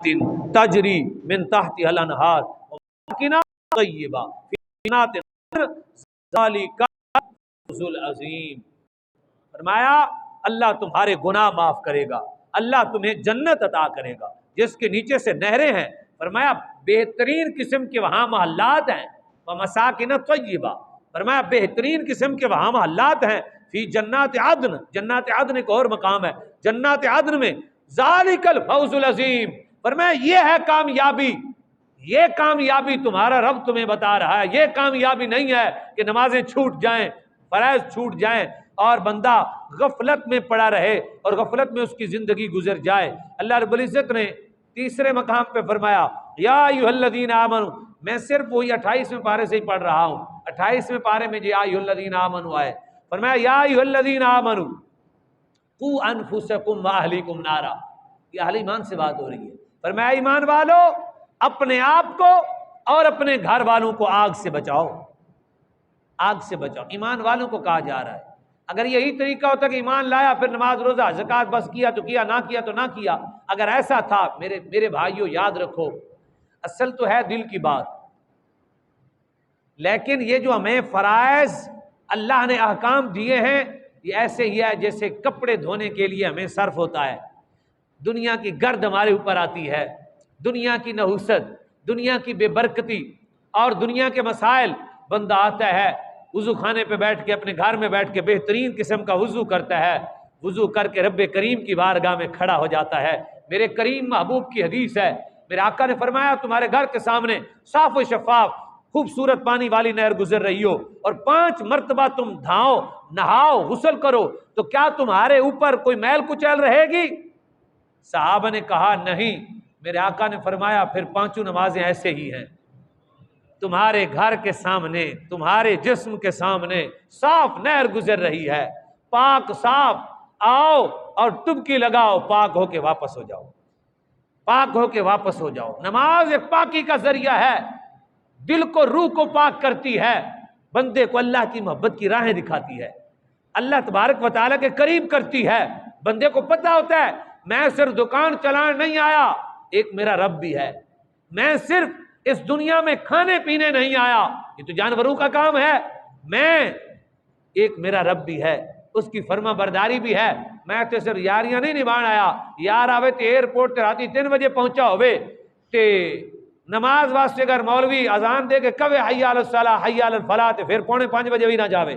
تجری من تحتها الانہار ومساکن طیبہ فی جنات ذالک الفوز العظیم۔ فرمایا اللہ تمہارے گناہ معاف کرے گا، اللہ تمہیں جنت عطا کرے گا جس کے نیچے سے نہریں ہیں۔ فرمایا بہترین قسم کے وہاں محلات ہیں، ومساکن طیبہ، فرمایا بہترین قسم کے وہاں محلات ہیں، فی جنات عدن، جنات عدن ایک اور مقام ہے، جنات عدن میں ذالک الفوز العظیم، فرمایا یہ ہے کامیابی، یہ کامیابی تمہارا رب تمہیں بتا رہا ہے۔ یہ کامیابی نہیں ہے کہ نمازیں چھوٹ جائیں، فرائض چھوٹ جائیں اور بندہ غفلت میں پڑا رہے اور غفلت میں اس کی زندگی گزر جائے۔ اللہ رب العزت نے تیسرے مقام پہ فرمایا یا ایھا الذین آمنوا، میں صرف وہی 28ویں پارے سے ہی پڑھ رہا ہوں، 28ویں پارے میں یا ایھا الذین آمنوا آئے، فرمایا یا ایھا الذین آمنوا قوا انفسکم واہلیکم نارا، یہ اہل ایمان سے بات ہو رہی ہے۔ فرمایا ایمان والو اپنے آپ کو اور اپنے گھر والوں کو آگ سے بچاؤ، آگ سے بچاؤ، ایمان والوں کو کہا جا رہا ہے۔ اگر یہی طریقہ ہوتا کہ ایمان لایا پھر نماز روزہ زکوٰۃ بس کیا تو کیا، نہ کیا تو نہ کیا، اگر ایسا تھا میرے بھائیوں یاد رکھو اصل تو ہے دل کی بات، لیکن یہ جو ہمیں فرائض اللہ نے احکام دیے ہیں یہ ایسے ہی ہے جیسے کپڑے دھونے کے لیے ہمیں صرف ہوتا ہے، دنیا کی گرد ہمارے اوپر آتی ہے، دنیا کی نحوست، دنیا کی بے برکتی اور دنیا کے مسائل، بندہ آتا ہے وضو خانے پہ بیٹھ کے اپنے گھر میں بیٹھ کے بہترین قسم کا وضو کرتا ہے، وضو کر کے رب کریم کی بارگاہ میں کھڑا ہو جاتا ہے۔ میرے کریم محبوب کی حدیث ہے، میرے آقا نے فرمایا تمہارے گھر کے سامنے صاف و شفاف خوبصورت پانی والی نہر گزر رہی ہو اور 5 مرتبہ تم دھاؤ، نہاؤ، غسل کرو تو کیا تمہارے اوپر کوئی میل کچیل رہے گی؟ صحابہ نے کہا نہیں۔ میرے آقا نے فرمایا پھر 5 نمازیں ایسے ہی ہیں، تمہارے گھر کے سامنے، تمہارے جسم کے سامنے صاف نہر گزر رہی ہے، پاک صاف، آؤ اور ڈبکی لگاؤ، پاک ہو کے واپس ہو جاؤ، پاک ہو کے واپس ہو جاؤ۔ نماز ایک پاکی کا ذریعہ ہے، دل کو، روح کو پاک کرتی ہے، بندے کو اللہ کی محبت کی راہیں دکھاتی ہے، اللہ تبارک و تعالیٰ کے قریب کرتی ہے۔ بندے کو پتہ ہوتا ہے میں صرف دکان چلانے نہیں آیا، ایک میرا رب بھی ہے، میں صرف اس دنیا میں کھانے پینے نہیں آیا، یہ تو جانوروں کا کام ہے، میں ایک میرا رب بھی ہے، اس کی فرما برداری بھی ہے، میں تو صرف یاریاں نہیں نبھان آیا، یار آوے تے ایئرپورٹ تے راتی 3 بجے پہنچا ہوئے تے نماز واسطے اگر مولوی اذان دے کے کبے حی علی الصلاۃ حی علی الفلاح تے پھر 4:45 بجے بھی نہ جاوے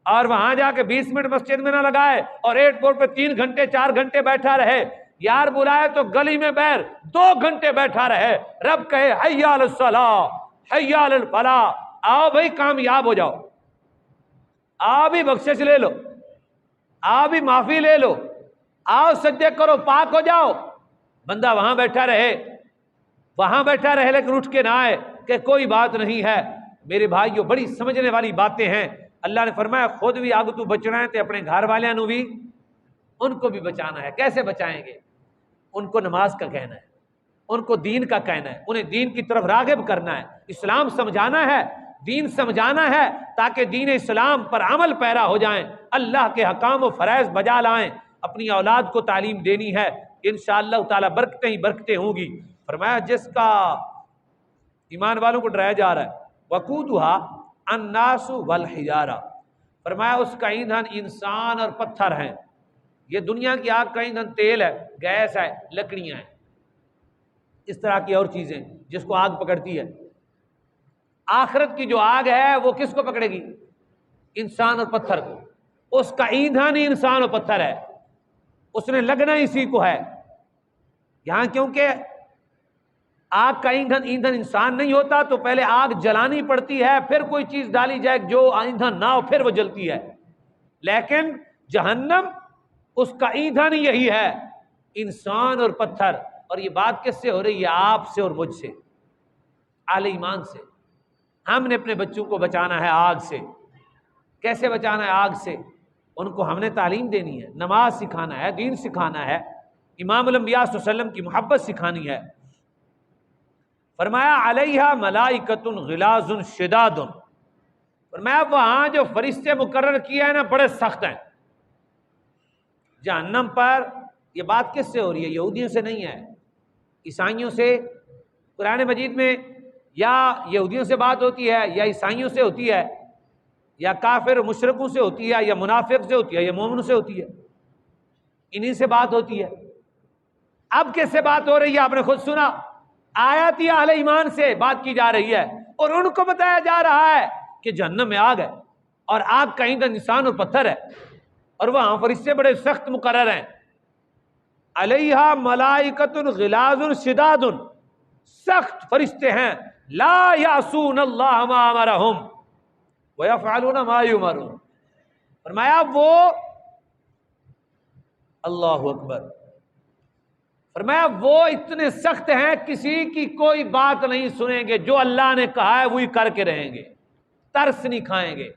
اور وہاں جا کے 20 منٹ مسجد میں نہ لگائے اور ایئرپورٹ پہ 3 گھنٹے 4 گھنٹے بیٹھا رہے، یار بلائے تو گلی میں بیر 2 گھنٹے بیٹھا رہے، رب کہے حی علی الصلاۃ حی علی الفلاح، آؤ بھائی کامیاب ہو جاؤ، آؤ بھی بخشش لے لو، آؤ بھی معافی لے لو، آؤ سجدے کرو پاک ہو جاؤ، بندہ وہاں بیٹھا رہے، وہاں بیٹھا رہے لیکن اٹھ کے نہ آئے کہ کوئی بات نہیں ہے۔ میرے بھائیوں بڑی سمجھنے والی باتیں ہیں، اللہ نے فرمایا خود بھی آگ تو بچنا ہے تے اپنے گھر والوں نو بھی ان کو بھی بچانا ہے۔ کیسے بچائیں گے؟ ان کو نماز کا کہنا ہے، ان کو دین کا کہنا ہے، انہیں دین کی طرف راغب کرنا ہے، اسلام سمجھانا ہے، دین سمجھانا ہے تاکہ دین اسلام پر عمل پیرا ہو جائیں، اللہ کے حکام و فرائض بجا لائیں، اپنی اولاد کو تعلیم دینی ہے، انشاءاللہ تعالی برکتیں ہی برکتیں ہوں گی۔ فرمایا جس کا ایمان والوں کو ڈرایا جا رہا ہے وقودها الناس والحجارہ، فرمایا اس کا ایندھن انسان اور پتھر ہیں۔ یہ دنیا کی آگ کا ایندھن تیل ہے، گیس ہے، لکڑیاں ہیں، اس طرح کی اور چیزیں جس کو آگ پکڑتی ہے۔ آخرت کی جو آگ ہے وہ کس کو پکڑے گی؟ انسان اور پتھر کو، اس کا ایندھن ہی انسان اور پتھر ہے، اس نے لگنا اسی کو ہے۔ یہاں کیونکہ آگ کا ایندھن انسان نہیں ہوتا تو پہلے آگ جلانی پڑتی ہے، پھر کوئی چیز ڈالی جائے جو ایندھن نہ ہو پھر وہ جلتی ہے، لیکن جہنم اس کا ایندھن یہی ہے، انسان اور پتھر۔ اور یہ بات کس سے ہو رہی ہے؟ آپ سے اور مجھ سے، اہل ایمان سے۔ ہم نے اپنے بچوں کو بچانا ہے آگ سے۔ کیسے بچانا ہے آگ سے؟ ان کو ہم نے تعلیم دینی ہے، نماز سکھانا ہے، دین سکھانا ہے، امام الانبیاء صلی اللہ علیہ وسلم کی محبت سکھانی ہے۔ فرمایا علیہا ملائکۃ غلاظ شداد، فرمایا وہاں جو فرشتے مقرر کیا ہے نا بڑے سخت ہیں۔ جہنم پر یہ بات کس سے ہو رہی ہے؟ یہودیوں سے نہیں ہے، عیسائیوں سے قرآن مجید میں یا یہودیوں سے بات ہوتی ہے یا عیسائیوں سے ہوتی ہے یا کافر مشرکوں سے ہوتی ہے یا منافق سے ہوتی ہے یا مومنوں سے ہوتی ہے، انہی سے بات ہوتی ہے۔ اب کس سے بات ہو رہی ہے؟ آپ نے خود سنا، آیاتی اہل ایمان سے بات کی جا رہی ہے، اور ان کو بتایا جا رہا ہے کہ جہنم میں آگ ہے، اور آگ کا ایندھن انسان اور پتھر ہے، اور وہاں فرشتے بڑے سخت مقرر ہیں، علیہا ملائکۃ غلاظ شداد، سخت فرشتے ہیں، لا یعصون اللہ ما امرہم ویفعلون ما یؤمرون۔ فرمایا وہ، اللہ اکبر، فرمایا وہ اتنے سخت ہیں کسی کی کوئی بات نہیں سنیں گے، جو اللہ نے کہا ہے وہی کر کے رہیں گے، ترس نہیں کھائیں گے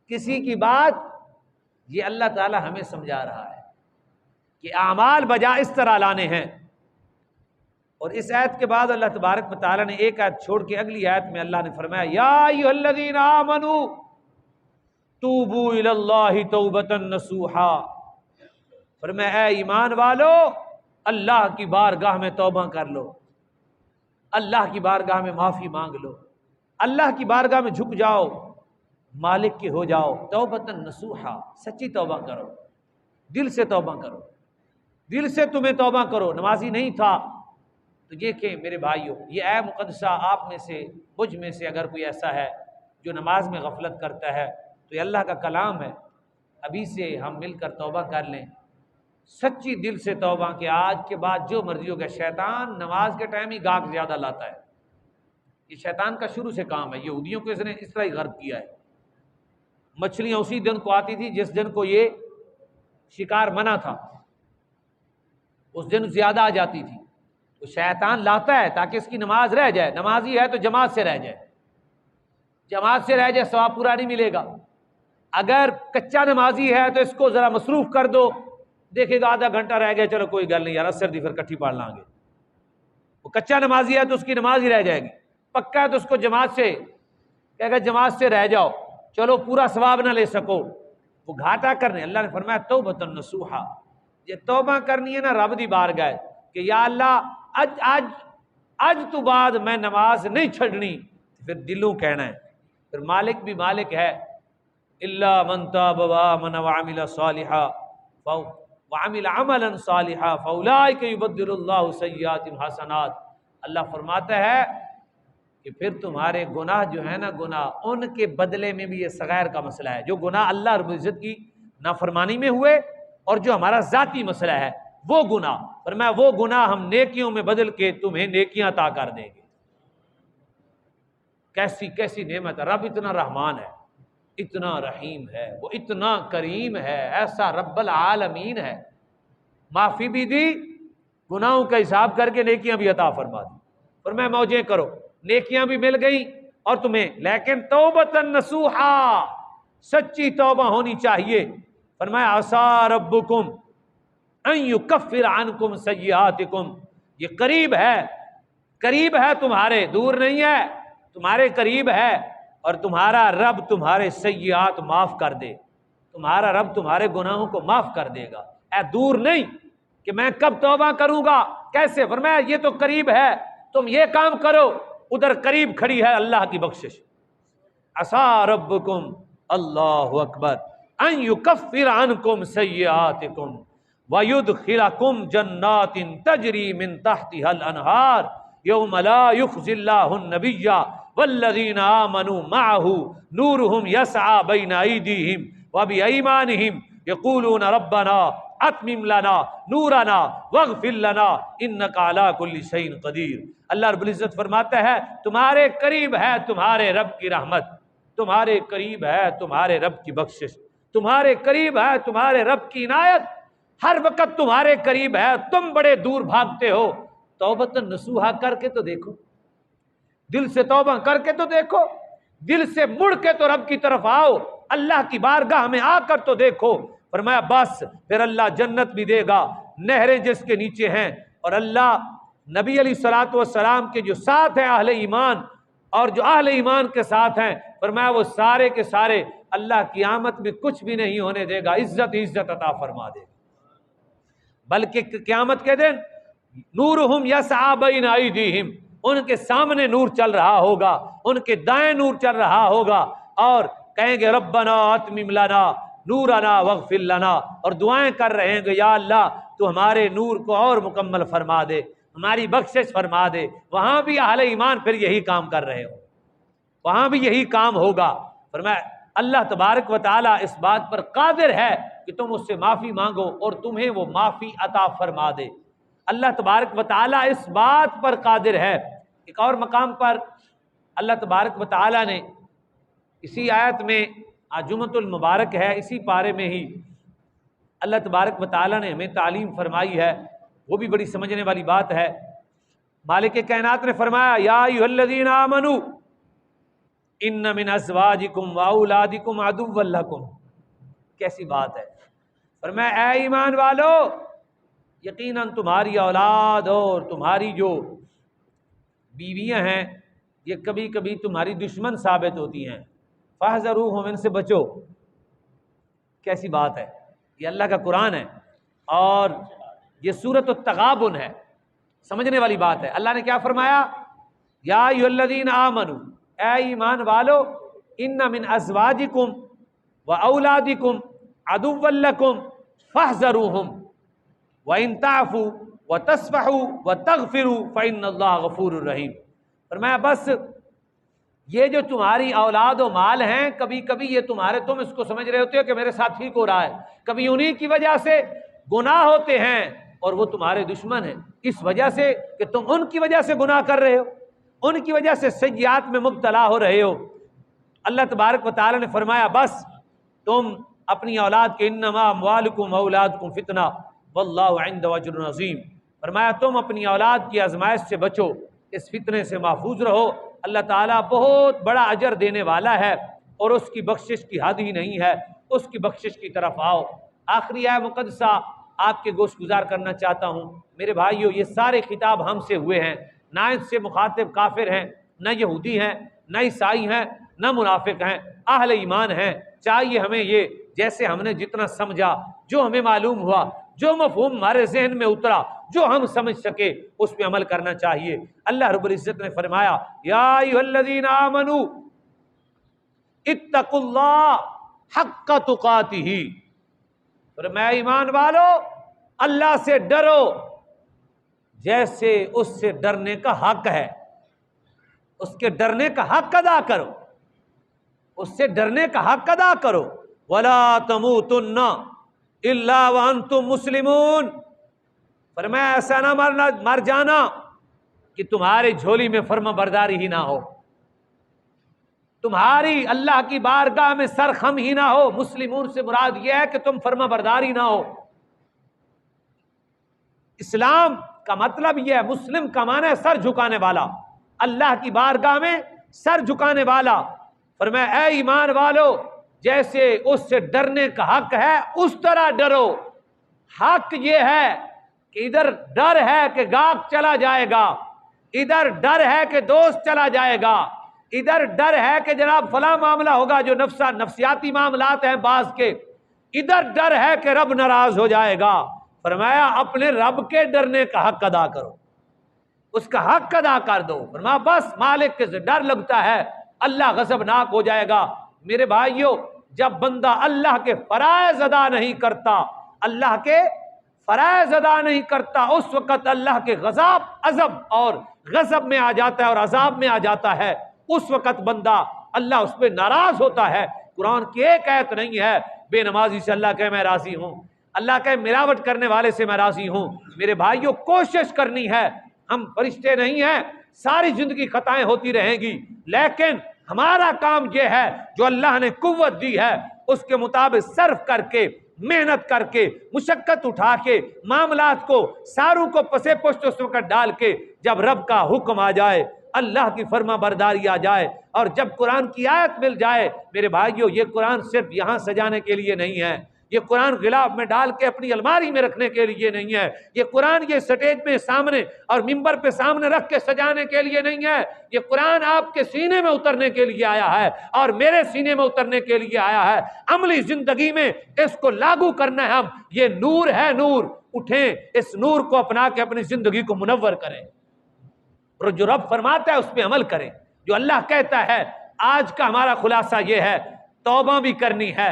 کسی کی بات۔ یہ اللہ تعالی ہمیں سمجھا رہا ہے کہ اعمال بجا اس طرح لانے ہیں۔ اور اس آیت کے بعد اللہ تبارک و تعالی نے ایک آیت چھوڑ کے اگلی آیت میں اللہ نے فرمایا یا ایھا الذین آمنوا توبوا الی اللہ توبۃ نصوحا، فرمایا اے ایمان والو اللہ کی بارگاہ میں توبہ کر لو، اللہ کی بارگاہ میں معافی مانگ لو، اللہ کی بارگاہ میں جھک جاؤ، مالک کے ہو جاؤ، توبۃ نصوحا، سچی توبہ کرو، دل سے توبہ کرو، دل سے تمہیں توبہ کرو۔ نمازی نہیں تھا تو یہ کہ میرے بھائیو، یہ اے مقدسہ آپ میں سے مجھ میں سے اگر کوئی ایسا ہے جو نماز میں غفلت کرتا ہے تو یہ اللہ کا کلام ہے، ابھی سے ہم مل کر توبہ کر لیں، سچی دل سے توبہ، کہ آج کے بعد جو مرضی ہو گیا۔ شیطان نماز کے ٹائم ہی گاہک زیادہ لاتا ہے، یہ شیطان کا شروع سے کام ہے، یہودیوں کو اس نے اس طرح ہی غرق کیا ہے۔ مچھلیاں اسی دن کو آتی تھی جس دن کو یہ شکار منع تھا، اس دن زیادہ آ جاتی تھی، تو شیطان لاتا ہے تاکہ اس کی نماز رہ جائے، نمازی ہے تو جماعت سے رہ جائے، جماعت سے رہ جائے ثواب پورا نہیں ملے گا۔ اگر کچا نمازی ہے تو اس کو ذرا مصروف کر دو، دیکھے گا آدھا گھنٹہ رہ گیا، چلو کوئی گل نہیں یار، اثر دی پھر کٹھی پڑھ لیں گے۔ وہ کچا نمازی ہے تو اس کی نماز ہی رہ جائے گی، پکا ہے تو اس کو جماعت سے کہے گا جماعت سے رہ جاؤ، چلو پورا ثواب نہ لے سکو، وہ گھاٹا کرنے۔ اللہ نے فرمایا توبۃ نصوحا، یہ توبہ کرنی ہے نا رب دی بارگاہ کہ یا اللہ اج تو بعد میں نماز نہیں چھڑنی، پھر دلوں کہنا ہے، پھر مالک بھی مالک ہے، الا من تاب وآمن وعمل صالحا وعمل عملا صالحا فاولئک یبدل اللہ سیئاتہم حسنات۔ اللہ فرماتا ہے کہ پھر تمہارے گناہ جو ہے نا، گناہ ان کے بدلے میں بھی یہ صغائر کا مسئلہ ہے، جو گناہ اللہ رب العزت کی نافرمانی میں ہوئے اور جو ہمارا ذاتی مسئلہ ہے وہ گناہ، فرمایا وہ گناہ ہم نیکیوں میں بدل کے تمہیں نیکیاں عطا کر دیں گے۔ کیسی کیسی نعمت ہے، رب اتنا رحمان ہے، اتنا رحیم ہے، وہ اتنا کریم ہے، ایسا رب العالمین ہے، معافی بھی دی، گناہوں کا حساب کر کے نیکیاں بھی عطا فرما دی، فرمایا موجیں کرو، نیکیاں بھی مل گئی اور تمہیں، لیکن توبۃ نصوحا، سچی توبہ ہونی چاہیے۔ فرمایا عسیٰ ربکم ان یکفر عنکم سیئاتکم، یہ قریب ہے تمہارے، دور نہیں ہے، تمہارے قریب ہے، اور تمہارا رب تمہارے سیئات معاف کر دے، تمہارا رب تمہارے گناہوں کو معاف کر دے گا۔ اے دور نہیں کہ میں کب توبہ کروں گا، کیسے؟ فرمایا یہ تو قریب ہے، تم یہ کام کرو، ادھر قریب کھڑی ہے اللہ کی بخشش۔ عسیٰ ربکم، اللہ اکبر، ان یکفر عنکم سیئاتکم وَيُدْخِلَكُمْ جَنَّاتٍ تَجْرِي مِن تَحْتِهَا الْأَنْهَارُ يَوْمَ لَا يُخْزِي اللَّهُ النَّبِيَّ وَالَّذِينَ آمَنُوا مَعَهُ نُورُهُمْ يَسْعَىٰ بَيْنَ أَيْدِيهِمْ وَبِأَيْمَانِهِمْ يَقُولُونَ رَبَّنَا أَتْمِمْ لَنَا نُورَنَا وَاغْفِرْ لَنَا إِنَّكَ عَلَىٰ كُلِّ شَيْءٍ قَدِيرٌ۔ اللہ رب العزت فرماتا ہے تمہارے قریب ہے تمہارے رب کی رحمت، تمہارے قریب ہے تمہارے رب کی بخشش، تمہارے قریب ہے تمہارے رب کی عنایت، ہر وقت تمہارے قریب ہے، تم بڑے دور بھاگتے ہو۔ توبۃ نصوحا کر کے تو دیکھو، دل سے توبہ کر کے تو دیکھو، دل سے مڑ کے تو رب کی طرف آؤ، اللہ کی بارگاہ میں آ کر تو دیکھو۔ فرمایا بس پھر اللہ جنت بھی دے گا، نہریں جس کے نیچے ہیں، اور اللہ نبی علیہ الصلوۃ والسلام کے جو ساتھ ہیں اہل ایمان، اور جو اہل ایمان کے ساتھ ہیں، فرمایا وہ سارے کے سارے اللہ قیامت میں کچھ بھی نہیں ہونے دے گا، عزت عزت عطا فرما دے گا، بلکہ قیامت کے دن نورہم یسعی بین ایدیہم، ان کے سامنے نور چل رہا ہوگا، ان کے دائیں نور چل رہا ہوگا، اور کہیں گے ربنا اتمم لنا نورنا واغفر لنا، اور دعائیں کر رہے ہیں کہ یا اللہ تو ہمارے نور کو اور مکمل فرما دے، ہماری بخشش فرما دے۔ وہاں بھی اہل ایمان پھر یہی کام کر رہے ہو، وہاں بھی یہی کام ہوگا۔ فرمایا اللہ تبارک و تعالیٰ اس بات پر قادر ہے کہ تم اس سے معافی مانگو اور تمہیں وہ معافی عطا فرما دے۔ اللہ تبارک و تعالیٰ اس بات پر قادر ہے۔ ایک اور مقام پر اللہ تبارک و تعالیٰ نے اسی آیت میں، جمعۃ المبارک ہے، اسی پارے میں ہی اللہ تبارک و تعالیٰ نے ہمیں تعلیم فرمائی ہے، وہ بھی بڑی سمجھنے والی بات ہے۔ مالک کائنات نے فرمایا یا ایھا الذین آمنوا ان من ازواجکم واولادکم عدوا لکم۔ کیسی بات ہے، فرمایا اے ایمان والو، یقیناً تمہاری اولاد اور تمہاری جو بیویاں ہیں یہ کبھی کبھی تمہاری دشمن ثابت ہوتی ہیں، فاحذروہم، ان سے بچو۔ کیسی بات ہے، یہ اللہ کا قرآن ہے اور یہ سورۃ التغابن ہے، سمجھنے والی بات ہے۔ اللہ نے کیا فرمایا، یا ایھا الذین آمنوا، اے ایمان والو، ان من ازواجکم واولادکم عدوا لکم فاحذروہم وان تعفوا وتصفحوا وتغفروا فان اللہ غفور رحیم۔ فرمایا بس یہ جو تمہاری اولاد و مال ہیں، کبھی کبھی یہ تمہارے، تم اس کو سمجھ رہے ہوتے ہو کہ میرے ساتھ ٹھیک ہو رہا ہے، کبھی انہی کی وجہ سے گناہ ہوتے ہیں اور وہ تمہارے دشمن ہیں، اس وجہ سے کہ تم ان کی وجہ سے گناہ کر رہے ہو، ان کی وجہ سے سیئات میں مبتلا ہو رہے ہو۔ اللہ تبارک و تعالی نے فرمایا بس تم اپنی اولاد کے، انما اموالکم واولادکم فتنہ واللہ عنده اجر عظیم، فرمایا تم اپنی اولاد کی آزمائش سے بچو، اس فتنے سے محفوظ رہو، اللہ تعالیٰ بہت بڑا اجر دینے والا ہے اور اس کی بخشش کی حد ہی نہیں ہے، اس کی بخشش کی طرف آؤ۔ آخری آیہ مقدسہ آپ کے گوش گزار کرنا چاہتا ہوں میرے بھائیو، یہ سارے خطاب ہم سے ہوئے ہیں، نہ اس سے مخاطب کافر ہیں، نہ یہودی ہیں، نہ عیسائی ہیں، نہ منافق ہیں، اہل ایمان ہیں۔ چاہیے ہمیں یہ، جیسے ہم نے جتنا سمجھا، جو ہمیں معلوم ہوا، جو مفہوم ہمارے ذہن میں اترا، جو ہم سمجھ سکے، اس پہ عمل کرنا چاہیے۔ اللہ رب العزت نے فرمایا یا ایھا الذین آمنوا اتقوا اللہ حق تقاتہ، فرمایا ایمان والو اللہ سے ڈرو جیسے اس سے ڈرنے کا حق ہے، اس کے ڈرنے کا حق ادا کرو، اس سے ڈرنے کا حق ادا کرو۔ ولا تموتن الا وانتم مسلمون، فرمایا ایسا نہ مر جانا کہ تمہاری جھولی میں فرما برداری ہی نہ ہو، تمہاری اللہ کی بارگاہ میں سرخم ہی نہ ہو۔ مسلمون سے مراد یہ ہے کہ تم فرما برداری نہ ہو۔ اسلام کا مطلب یہ ہے، مسلم کا معنی ہے سر جھکانے والا، اللہ کی بارگاہ میں سر جھکانے والا۔ فرمایا اے ایمان والو، جیسے اس سے ڈرنے کا حق ہے اس طرح ڈرو۔ حق یہ ہے کہ ادھر ڈر ہے کہ گاہک چلا جائے گا، ادھر ڈر ہے کہ دوست چلا جائے گا، ادھر ڈر ہے کہ جناب فلاں معاملہ ہوگا جو نفسیاتی معاملات ہیں بعض کے، ادھر ڈر ہے کہ رب ناراض ہو جائے گا۔ فرمایا اپنے رب کے ڈرنے کا حق ادا کرو، اس کا حق ادا کر دو۔ فرمایا بس مالک کے ڈر لگتا ہے اللہ غضبناک ہو جائے گا۔ میرے بھائیو، جب بندہ اللہ کے فرائض ادا نہیں کرتا، اللہ کے فرائض ادا نہیں کرتا، اس وقت اللہ کے عذاب اور غضب میں آ جاتا ہے اور عذاب میں آ جاتا ہے، اس وقت بندہ اللہ اس پہ ناراض ہوتا ہے۔ قرآن کی ایک آیت نہیں ہے بے نمازی سے اللہ کہے میں راضی ہوں، اللہ کہے ملاوٹ کرنے والے سے میں راضی ہوں۔ میرے بھائیوں کوشش کرنی ہے، ہم فرشتے نہیں ہیں، ساری زندگی خطائیں ہوتی رہیں گی، لیکن ہمارا کام یہ ہے جو اللہ نے قوت دی ہے اس کے مطابق صرف کر کے، محنت کر کے، مشقت اٹھا کے، معاملات کو ساروں کو پسے پشت اس وقت ڈال کے، جب رب کا حکم آ جائے، اللہ کی فرما برداری آ جائے اور جب قرآن کی آیت مل جائے، میرے بھائیوں یہ قرآن صرف یہاں سجانے کے لیے نہیں ہے، یہ قرآن غلاف میں ڈال کے اپنی الماری میں رکھنے کے لیے نہیں ہے، یہ قرآن یہ سٹیج میں سامنے اور ممبر پہ سامنے رکھ کے سجانے کے لیے نہیں ہے، یہ قرآن آپ کے سینے میں اترنے کے لیے آیا ہے اور میرے سینے میں اترنے کے لیے آیا ہے۔ عملی زندگی میں اس کو لاگو کرنا ہے ہم، یہ نور ہے، نور اٹھیں، اس نور کو اپنا کے اپنی زندگی کو منور کریں، اور جو رب فرماتا ہے اس پہ عمل کریں، جو اللہ کہتا ہے۔ آج کا ہمارا خلاصہ یہ ہے، توبہ بھی کرنی ہے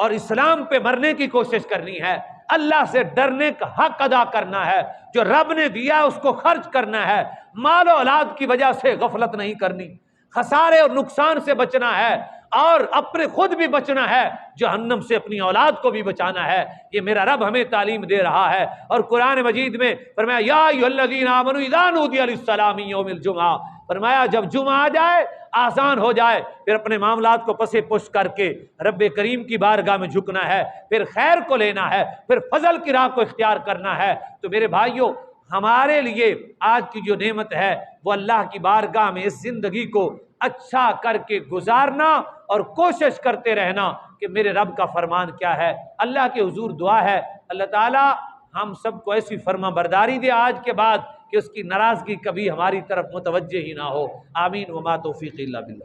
اور اسلام پہ مرنے کی کوشش کرنی ہے، اللہ سے ڈرنے کا حق ادا کرنا ہے، جو رب نے دیا اس کو خرچ کرنا ہے، مال و اولاد کی وجہ سے غفلت نہیں کرنی، خسارے اور نقصان سے بچنا ہے اور اپنے خود بھی بچنا ہے، جہنم سے اپنی اولاد کو بھی بچانا ہے۔ یہ میرا رب ہمیں تعلیم دے رہا ہے، اور قرآن مجید میں فرمایا یا ایھا الذین آمنوا اذا نودی للصلاۃ من یوم الجمعہ، فرمایا جب جمعہ آ جائے، آسان ہو جائے، پھر اپنے معاملات کو پسے پش کر کے رب کریم کی بارگاہ میں جھکنا ہے، پھر خیر کو لینا ہے، پھر فضل کی راہ کو اختیار کرنا ہے۔ تو میرے بھائیوں، ہمارے لیے آج کی جو نعمت ہے وہ اللہ کی بارگاہ میں اس زندگی کو اچھا کر کے گزارنا اور کوشش کرتے رہنا کہ میرے رب کا فرمان کیا ہے۔ اللہ کے حضور دعا ہے اللہ تعالی ہم سب کو ایسی فرما برداری دے آج کے بعد کہ اس کی ناراضگی کبھی ہماری طرف متوجہ ہی نہ ہو۔ آمین وما توفیق الا باللہ۔